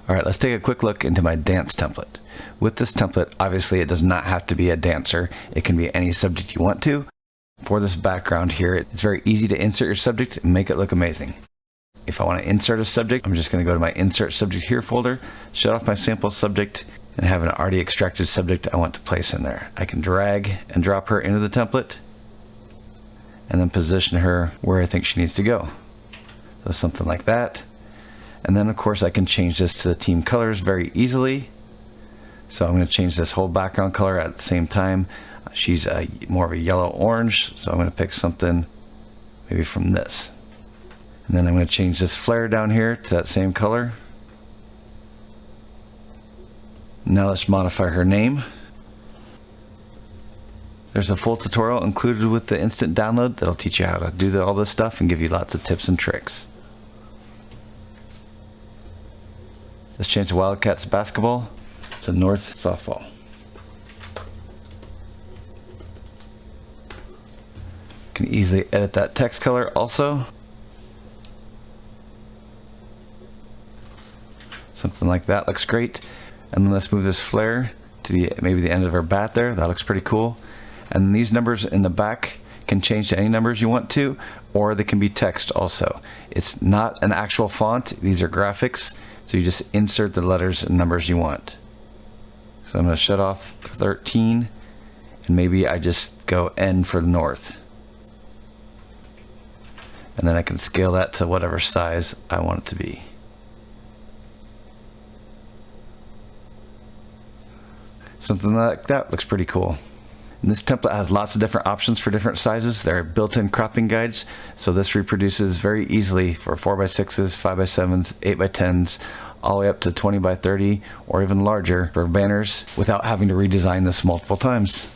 Alright, let's take a quick look into my dance template. With this template, obviously it does not have to be a dancer. It can be any subject you want to. For this background here, it's very easy to insert your subject and make it look amazing. If I want to insert a subject, I'm just going to go to my Insert Subject Here folder, shut off my sample subject, and have an already extracted subject I want to place in there. I can drag and drop her into the template, and then position her where I think she needs to go. So something like that. And then of course I can change this to the team colors very easily. So I'm going to change this whole background color at the same time. She's more of a yellow orange, so I'm going to pick something maybe from this. And then I'm going to change this flare down here to that same color. Now let's modify her name. There's a full tutorial included with the instant download that'll teach you how to do all this stuff and give you lots of tips and tricks. Let's change the Wildcats basketball to North softball. Can easily edit that text color also. Something like that looks great. And then let's move this flare to maybe the end of our bat there. That looks pretty cool. And these numbers in the back can change to any numbers you want to, or they can be text also. It's not an actual font, these are graphics, so you just insert the letters and numbers you want. So I'm going to shut off 13, and maybe I just go N for north. And then I can scale that to whatever size I want it to be. Something like that looks pretty cool. And this template has lots of different options for different sizes. There are built-in cropping guides, so this reproduces very easily for 4x6s, 5x7s, 8x10s, all the way up to 20x30 or even larger for banners without having to redesign this multiple times.